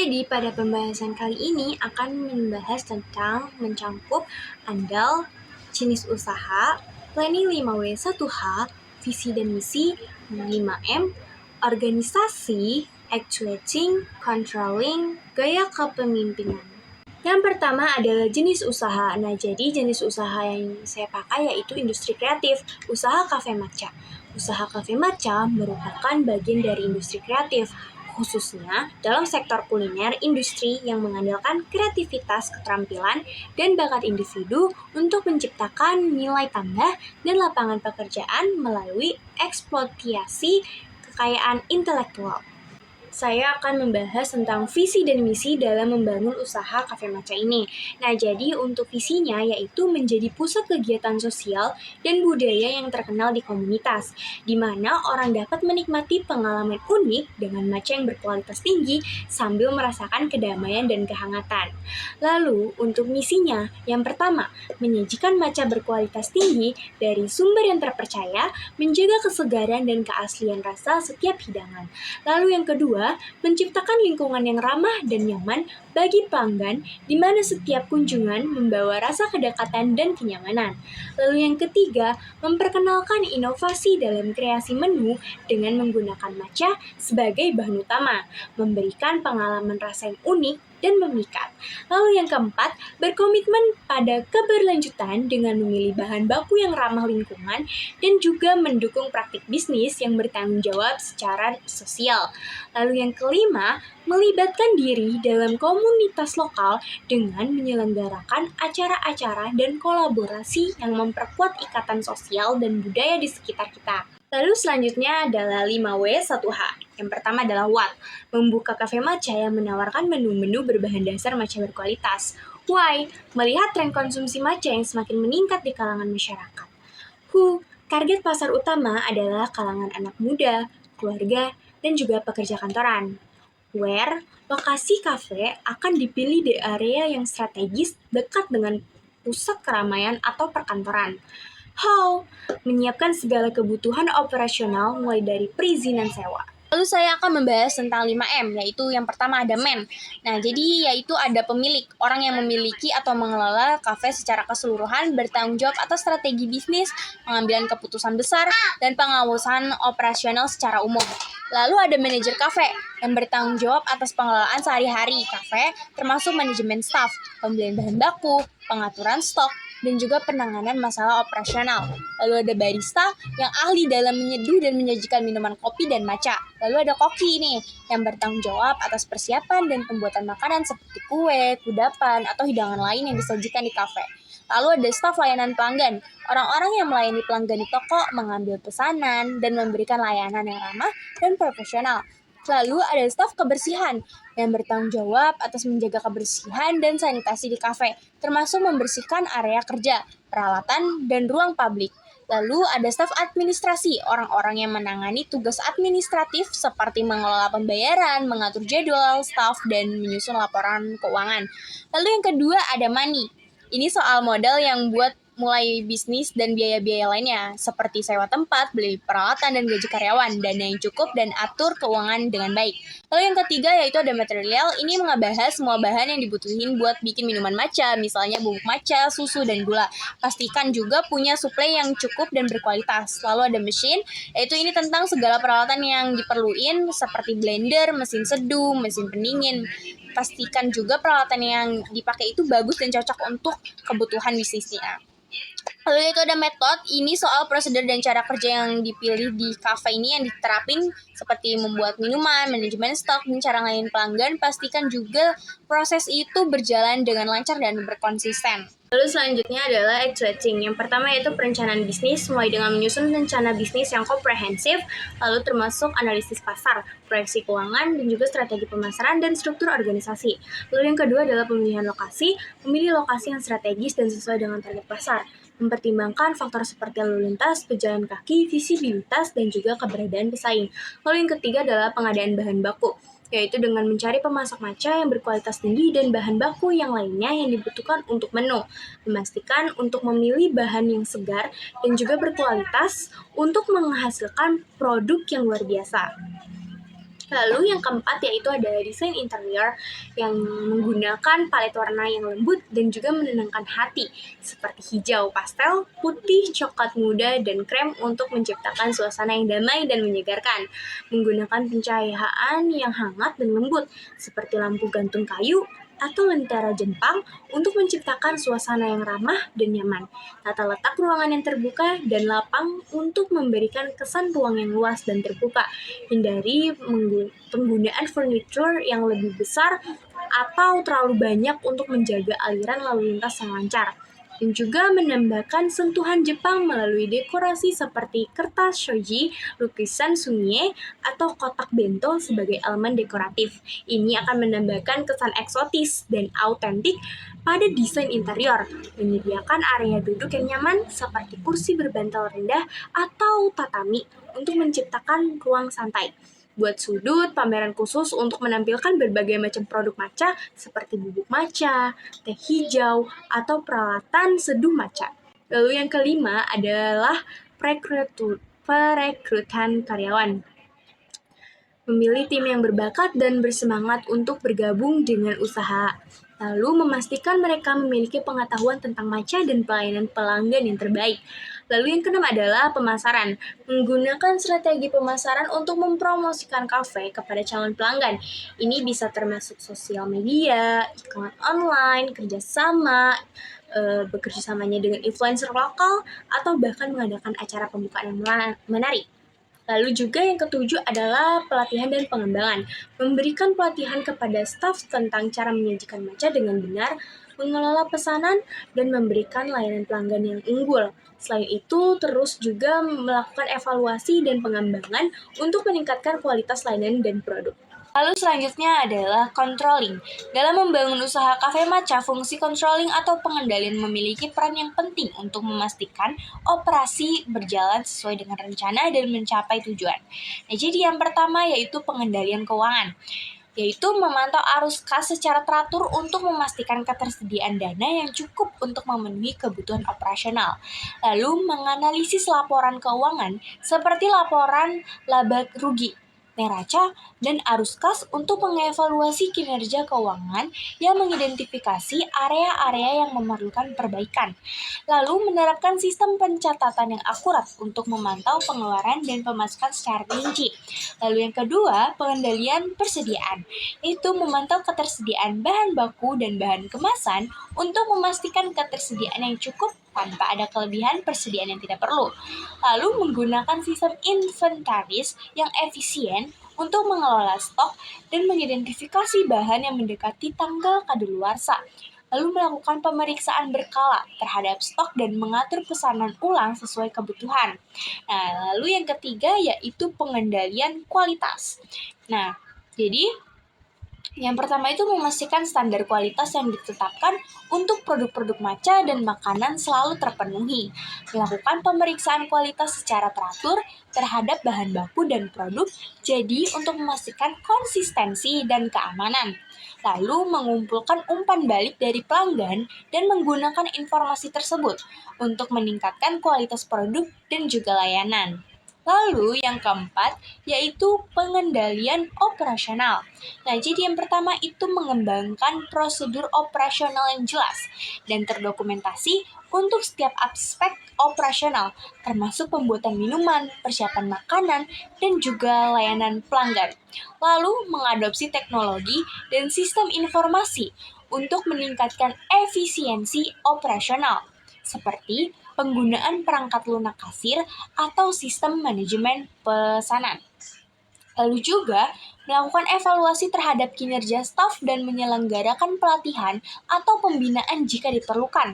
Jadi pada pembahasan kali ini akan membahas tentang mencangkup andal, jenis usaha, planning 5W1H, visi dan misi 5M, organisasi, actuating, controlling, gaya kepemimpinan. Yang pertama adalah jenis usaha. Nah, jadi jenis usaha yang saya pakai yaitu industri kreatif, usaha kafe matcha. Usaha kafe matcha merupakan bagian dari industri kreatif, khususnya dalam sektor kuliner industri yang mengandalkan kreativitas, keterampilan, dan bakat individu untuk menciptakan nilai tambah dan lapangan pekerjaan melalui eksploitasi kekayaan intelektual. Saya akan membahas tentang visi dan misi dalam membangun usaha kafe matcha ini. Nah, jadi untuk visinya yaitu menjadi pusat kegiatan sosial dan budaya yang terkenal di komunitas, di mana orang dapat menikmati pengalaman unik dengan matcha yang berkualitas tinggi sambil merasakan kedamaian dan kehangatan. Lalu, untuk misinya, yang pertama, menyajikan matcha berkualitas tinggi dari sumber yang terpercaya, menjaga kesegaran dan keaslian rasa setiap hidangan. Lalu yang kedua, menciptakan lingkungan yang ramah dan nyaman bagi pelanggan di mana setiap kunjungan membawa rasa kedekatan dan kenyamanan. Lalu yang ketiga, memperkenalkan inovasi dalam kreasi menu dengan menggunakan matcha sebagai bahan utama, memberikan pengalaman rasa yang unik dan memikat. Lalu yang keempat, berkomitmen pada keberlanjutan dengan memilih bahan baku yang ramah lingkungan dan juga mendukung praktik bisnis yang bertanggung jawab secara sosial. Lalu yang kelima, melibatkan diri dalam komunitas lokal dengan menyelenggarakan acara-acara dan kolaborasi yang memperkuat ikatan sosial dan budaya di sekitar kita. Lalu selanjutnya adalah 5W1H. Yang pertama adalah what? Membuka kafe matcha yang menawarkan menu-menu berbahan dasar matcha berkualitas. Why? Melihat tren konsumsi matcha yang semakin meningkat di kalangan masyarakat. Who? Target pasar utama adalah kalangan anak muda, keluarga, dan juga pekerja kantoran. Where? Lokasi kafe akan dipilih di area yang strategis dekat dengan pusat keramaian atau perkantoran. How? Menyiapkan segala kebutuhan operasional mulai dari perizinan sewa. Lalu saya akan membahas tentang 5M, yaitu yang pertama ada man. Nah, jadi yaitu ada pemilik, orang yang memiliki atau mengelola kafe secara keseluruhan, bertanggung jawab atas strategi bisnis, pengambilan keputusan besar, dan pengawasan operasional secara umum. Lalu ada manajer kafe, yang bertanggung jawab atas pengelolaan sehari-hari kafe, termasuk manajemen staff, pembelian bahan baku, pengaturan stok, dan juga penanganan masalah operasional. Lalu ada barista yang ahli dalam menyeduh dan menyajikan minuman kopi dan matcha. Lalu ada koki nih yang bertanggung jawab atas persiapan dan pembuatan makanan seperti kue, kudapan, atau hidangan lain yang disajikan di kafe. Lalu ada staf layanan pelanggan, orang-orang yang melayani pelanggan di toko, mengambil pesanan, dan memberikan layanan yang ramah dan profesional. Lalu ada staf kebersihan yang bertanggung jawab atas menjaga kebersihan dan sanitasi di kafe, termasuk membersihkan area kerja, peralatan, dan ruang publik. Lalu ada staf administrasi, orang-orang yang menangani tugas administratif seperti mengelola pembayaran, mengatur jadwal staf, dan menyusun laporan keuangan. Lalu yang kedua ada money. Ini soal modal yang buat mulai bisnis dan biaya-biaya lainnya, seperti sewa tempat, beli peralatan, dan gaji karyawan, dana yang cukup, dan atur keuangan dengan baik. Lalu yang ketiga yaitu ada material, ini membahas semua bahan yang dibutuhin buat bikin minuman matcha, misalnya bubuk matcha, susu, dan gula. Pastikan juga punya suplai yang cukup dan berkualitas. Lalu ada mesin, yaitu ini tentang segala peralatan yang diperluin, seperti blender, mesin seduh, mesin pendingin. Pastikan juga peralatan yang dipakai itu bagus dan cocok untuk kebutuhan bisnisnya. Lalu itu ada metode, ini soal prosedur dan cara kerja yang dipilih di kafe ini yang diterapin seperti membuat minuman, manajemen stok, dan cara ngelayanin pelanggan. Pastikan juga proses itu berjalan dengan lancar dan berkonsisten. Lalu selanjutnya adalah actuating. Yang pertama yaitu perencanaan bisnis, mulai dengan menyusun rencana bisnis yang komprehensif, lalu termasuk analisis pasar, proyeksi keuangan, dan juga strategi pemasaran dan struktur organisasi. Lalu yang kedua adalah pemilihan lokasi, memilih lokasi yang strategis dan sesuai dengan target pasar. Mempertimbangkan faktor seperti lalu lintas, pejalan kaki, visibilitas, dan juga keberadaan pesaing. Lalu yang ketiga adalah pengadaan bahan baku, yaitu dengan mencari pemasok matcha yang berkualitas tinggi dan bahan baku yang lainnya yang dibutuhkan untuk menu. Memastikan untuk memilih bahan yang segar dan juga berkualitas untuk menghasilkan produk yang luar biasa. Lalu yang keempat yaitu ada desain interior yang menggunakan palet warna yang lembut dan juga menenangkan hati seperti hijau pastel, putih, coklat muda, dan krem untuk menciptakan suasana yang damai dan menyegarkan. Menggunakan pencahayaan yang hangat dan lembut seperti lampu gantung kayu atau lentera Jepang untuk menciptakan suasana yang ramah dan nyaman. Tata letak ruangan yang terbuka dan lapang untuk memberikan kesan ruang yang luas dan terbuka. Hindari penggunaan furniture yang lebih besar atau terlalu banyak untuk menjaga aliran lalu lintas yang lancar. Dan juga menambahkan sentuhan Jepang melalui dekorasi seperti kertas shoji, lukisan sumie, atau kotak bento sebagai elemen dekoratif. Ini akan menambahkan kesan eksotis dan autentik pada desain interior, menyediakan area duduk yang nyaman seperti kursi berbantal rendah atau tatami untuk menciptakan ruang santai. Buat sudut, pameran khusus untuk menampilkan berbagai macam produk matcha seperti bubuk matcha, teh hijau, atau peralatan seduh matcha. Lalu yang kelima adalah perekrutan karyawan. Memilih tim yang berbakat dan bersemangat untuk bergabung dengan usaha. Lalu memastikan mereka memiliki pengetahuan tentang matcha dan pelayanan pelanggan yang terbaik. Lalu yang keenam adalah pemasaran. Menggunakan strategi pemasaran untuk mempromosikan kafe kepada calon pelanggan. Ini bisa termasuk sosial media, iklan online, kerjasama, bekerjasamanya dengan influencer lokal, atau bahkan mengadakan acara pembukaan yang menarik. Lalu juga yang ketujuh adalah pelatihan dan pengembangan. Memberikan pelatihan kepada staf tentang cara menyajikan matcha dengan benar, mengelola pesanan, dan memberikan layanan pelanggan yang unggul. Selain itu, terus juga melakukan evaluasi dan pengembangan untuk meningkatkan kualitas layanan dan produk. Lalu selanjutnya adalah controlling. Dalam membangun usaha kafe matcha, fungsi controlling atau pengendalian memiliki peran yang penting untuk memastikan operasi berjalan sesuai dengan rencana dan mencapai tujuan. Nah, jadi yang pertama yaitu pengendalian keuangan, yaitu memantau arus kas secara teratur untuk memastikan ketersediaan dana yang cukup untuk memenuhi kebutuhan operasional. Lalu menganalisis laporan keuangan seperti laporan laba rugi, neraca, dan arus kas untuk mengevaluasi kinerja keuangan yang mengidentifikasi area-area yang memerlukan perbaikan. Lalu menerapkan sistem pencatatan yang akurat untuk memantau pengeluaran dan pemasukan secara rinci. Lalu yang kedua, pengendalian persediaan. Itu memantau ketersediaan bahan baku dan bahan kemasan untuk memastikan ketersediaan yang cukup tanpa ada kelebihan persediaan yang tidak perlu. Lalu menggunakan sistem inventaris yang efisien untuk mengelola stok dan mengidentifikasi bahan yang mendekati tanggal kadaluarsa. Lalu melakukan pemeriksaan berkala terhadap stok dan mengatur pesanan ulang sesuai kebutuhan. Nah, lalu yang ketiga yaitu pengendalian kualitas. Nah, jadi yang pertama itu memastikan standar kualitas yang ditetapkan untuk produk-produk matcha dan makanan selalu terpenuhi. Melakukan pemeriksaan kualitas secara teratur terhadap bahan baku dan produk, jadi untuk memastikan konsistensi dan keamanan. Lalu mengumpulkan umpan balik dari pelanggan dan menggunakan informasi tersebut untuk meningkatkan kualitas produk dan juga layanan. Lalu yang keempat yaitu pengendalian operasional. Nah, jadi yang pertama itu mengembangkan prosedur operasional yang jelas dan terdokumentasi untuk setiap aspek operasional, termasuk pembuatan minuman, persiapan makanan, dan juga layanan pelanggan. Lalu mengadopsi teknologi dan sistem informasi untuk meningkatkan efisiensi operasional, seperti penggunaan perangkat lunak kasir atau sistem manajemen pesanan. Lalu juga melakukan evaluasi terhadap kinerja staf dan menyelenggarakan pelatihan atau pembinaan jika diperlukan.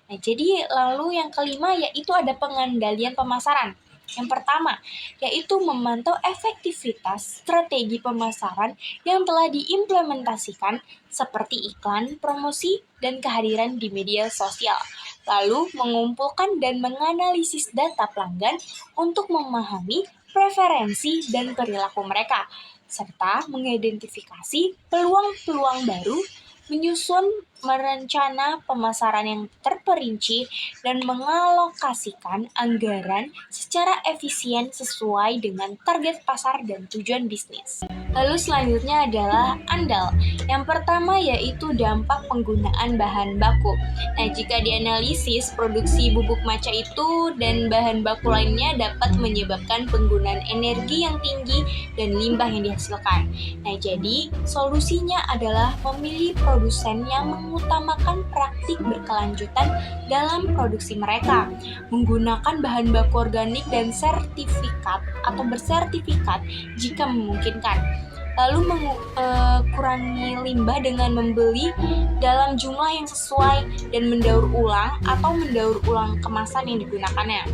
Nah, jadi lalu yang kelima yaitu ada pengendalian pemasaran. Yang pertama, yaitu memantau efektivitas strategi pemasaran yang telah diimplementasikan seperti iklan, promosi, dan kehadiran di media sosial. Lalu mengumpulkan dan menganalisis data pelanggan untuk memahami preferensi dan perilaku mereka, serta mengidentifikasi peluang-peluang baru, menyusun merencana pemasaran yang terperinci dan mengalokasikan anggaran secara efisien sesuai dengan target pasar dan tujuan bisnis. Lalu selanjutnya adalah andal. Yang pertama yaitu dampak penggunaan bahan baku. Nah, jika dianalisis produksi bubuk matcha itu dan bahan baku lainnya dapat menyebabkan penggunaan energi yang tinggi dan limbah yang dihasilkan. Nah, jadi solusinya adalah memilih produsen yang mengutamakan praktik berkelanjutan dalam produksi mereka, menggunakan bahan baku organik dan sertifikat atau bersertifikat jika memungkinkan. Lalu kurangi limbah dengan membeli dalam jumlah yang sesuai dan mendaur ulang atau mendaur ulang kemasan yang digunakannya.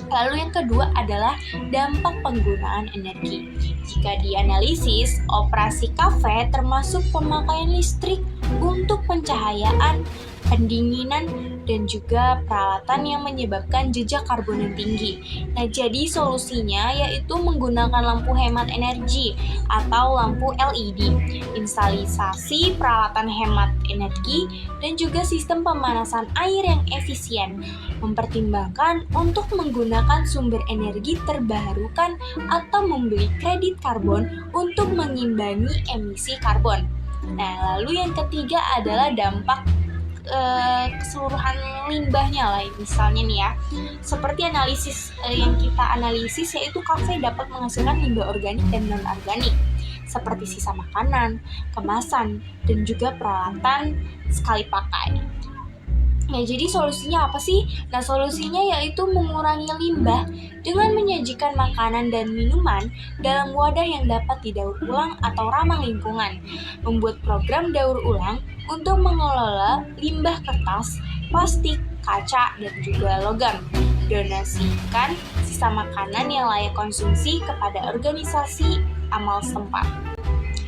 Lalu yang kedua adalah dampak penggunaan energi. Jika dianalisis, operasi kafe termasuk pemakaian listrik untuk pencahayaan, pendinginan, dan juga peralatan yang menyebabkan jejak karbon yang tinggi. Nah, jadi solusinya yaitu menggunakan lampu hemat energi atau lampu LED, instalisasi peralatan hemat energi, dan juga sistem pemanasan air yang efisien. Mempertimbangkan untuk menggunakan sumber energi terbarukan atau membeli kredit karbon untuk mengimbangi emisi karbon. Nah, lalu yang ketiga adalah dampak keseluruhan limbahnya lah, misalnya nih ya, seperti analisis yang kita analisis yaitu kafe dapat menghasilkan limbah organik dan non organik seperti sisa makanan, kemasan, dan juga peralatan sekali pakai. Nah, jadi solusinya apa sih? Nah, solusinya yaitu mengurangi limbah dengan menyajikan makanan dan minuman dalam wadah yang dapat didaur ulang atau ramah lingkungan. Membuat program daur ulang untuk mengelola limbah kertas, plastik, kaca, dan juga logam. Donasikan sisa makanan yang layak konsumsi kepada organisasi amal setempat.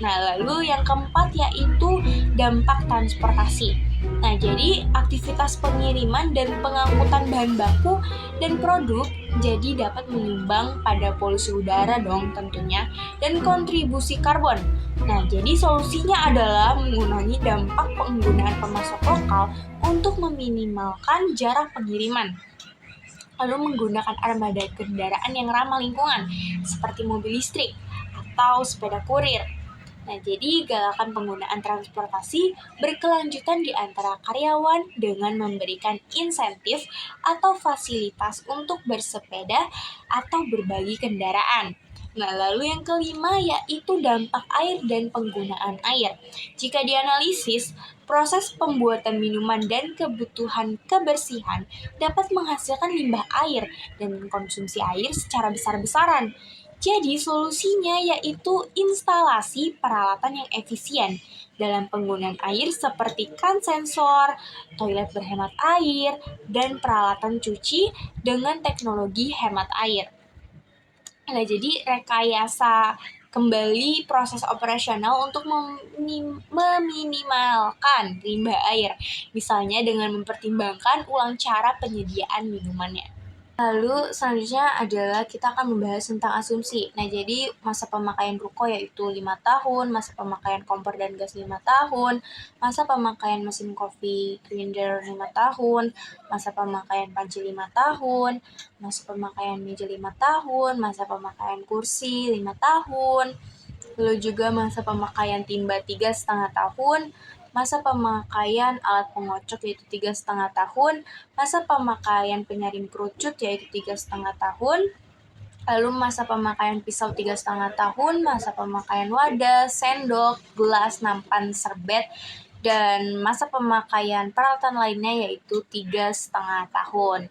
Nah, lalu yang keempat yaitu dampak transportasi. Nah, jadi aktivitas pengiriman dan pengangkutan bahan baku dan produk jadi dapat menyumbang pada polusi udara dong tentunya dan kontribusi karbon. Nah, jadi solusinya adalah mengurangi dampak penggunaan pemasok lokal untuk meminimalkan jarak pengiriman. Lalu menggunakan armada kendaraan yang ramah lingkungan seperti mobil listrik atau sepeda kurir. Nah, jadi galakan penggunaan transportasi berkelanjutan di antara karyawan dengan memberikan insentif atau fasilitas untuk bersepeda atau berbagi kendaraan. Nah, lalu yang kelima yaitu dampak air dan penggunaan air. Jika dianalisis, proses pembuatan minuman dan kebutuhan kebersihan dapat menghasilkan limbah air dan konsumsi air secara besar-besaran. Jadi solusinya yaitu instalasi peralatan yang efisien dalam penggunaan air seperti kan sensor, toilet berhemat air, dan peralatan cuci dengan teknologi hemat air. Nah, jadi rekayasa kembali proses operasional untuk meminimalkan limbah air, misalnya dengan mempertimbangkan ulang cara penyediaan minumannya. Lalu selanjutnya adalah kita akan membahas tentang asumsi. Nah, jadi masa pemakaian ruko yaitu 5 tahun, masa pemakaian kompor dan gas 5 tahun, masa pemakaian mesin coffee grinder 5 tahun, masa pemakaian panci 5 tahun, masa pemakaian meja 5 tahun, masa pemakaian kursi 5 tahun, lalu juga masa pemakaian timba 3,5 tahun, masa pemakaian alat pengocok yaitu 3,5 tahun, masa pemakaian penyaring kerucut yaitu 3,5 tahun, lalu masa pemakaian pisau 3,5 tahun, masa pemakaian wadah, sendok, gelas, nampan, serbet, dan masa pemakaian peralatan lainnya yaitu 3,5 tahun.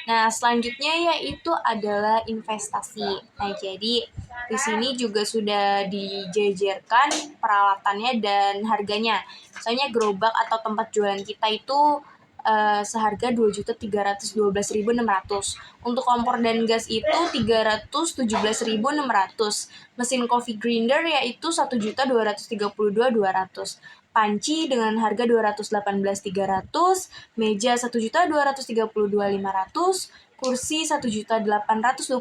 Nah, selanjutnya yaitu adalah investasi. Nah, jadi di sini juga sudah dijajarkan peralatannya dan harganya. Misalnya gerobak atau tempat jualan kita itu seharga 2.312.600. Untuk kompor dan gas itu 317.600. Mesin coffee grinder yaitu 1.232.200. panci dengan harga 218.300, meja 1.232.500, kursi 1.821.350,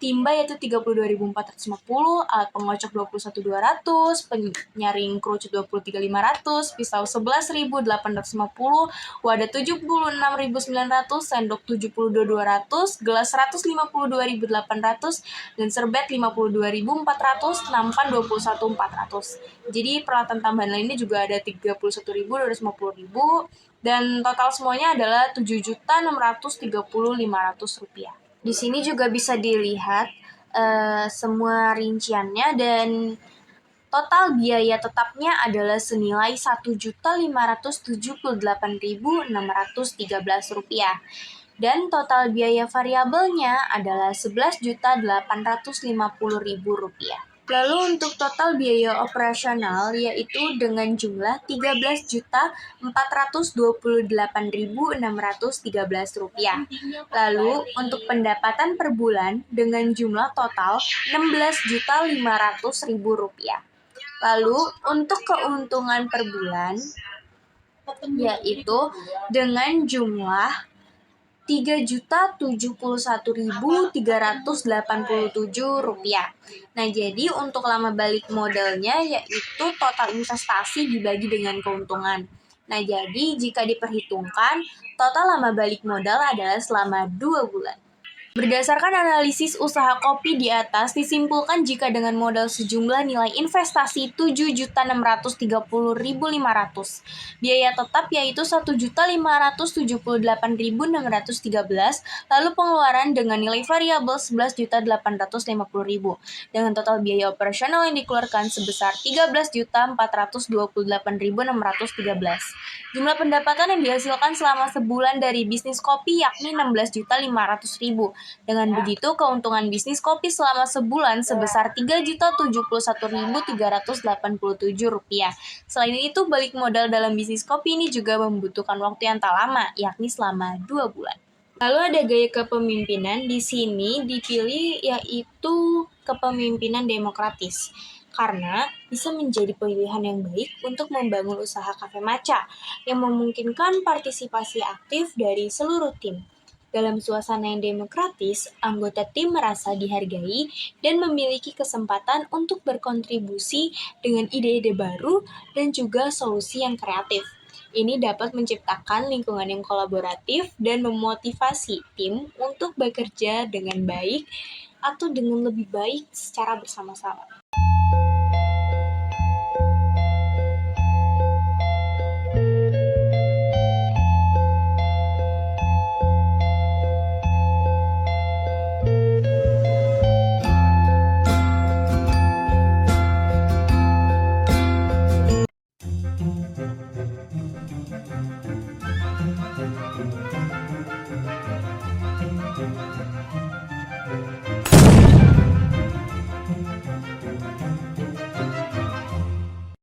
timba yaitu 32.450, alat pengocok 21.200, penyaring kerucut 23.500, pisau 11.850, wadah 76.900, sendok 72.200, gelas 152.800, dan serbet 52.400, nampan 21.400. Jadi peralatan tambahan lainnya juga ada 31.000, 250.000, dan total semuanya adalah 7.630.500 rupiah. Di sini juga bisa dilihat semua rinciannya, dan total biaya tetapnya adalah senilai Rp1.578.613. Dan total biaya variabelnya adalah Rp11.850.000. Lalu untuk total biaya operasional yaitu dengan jumlah Rp13.428.613. Lalu untuk pendapatan per bulan dengan jumlah total Rp16.500.000. Lalu untuk keuntungan per bulan yaitu dengan jumlah Rp3.071.387. Nah, jadi untuk lama balik modalnya yaitu total investasi dibagi dengan keuntungan. Nah, jadi jika diperhitungkan, total lama balik modal adalah selama 2 bulan. Berdasarkan analisis usaha kopi di atas, disimpulkan jika dengan modal sejumlah nilai investasi Rp7.630.500, biaya tetap yaitu Rp1.578.613, lalu pengeluaran dengan nilai variabel Rp11.850.000, dengan total biaya operasional yang dikeluarkan sebesar Rp13.428.613. Jumlah pendapatan yang dihasilkan selama sebulan dari bisnis kopi yakni Rp16.500.000. Dengan begitu, keuntungan bisnis kopi selama sebulan sebesar Rp3.071.387. Selain itu, balik modal dalam bisnis kopi ini juga membutuhkan waktu yang tak lama, yakni selama 2 bulan. Lalu ada gaya kepemimpinan, di sini dipilih yaitu kepemimpinan demokratis, karena bisa menjadi pilihan yang baik untuk membangun usaha kafe matcha yang memungkinkan partisipasi aktif dari seluruh tim. Dalam suasana yang demokratis, anggota tim merasa dihargai dan memiliki kesempatan untuk berkontribusi dengan ide-ide baru dan juga solusi yang kreatif. Ini dapat menciptakan lingkungan yang kolaboratif dan memotivasi tim untuk bekerja dengan baik atau dengan lebih baik secara bersama-sama.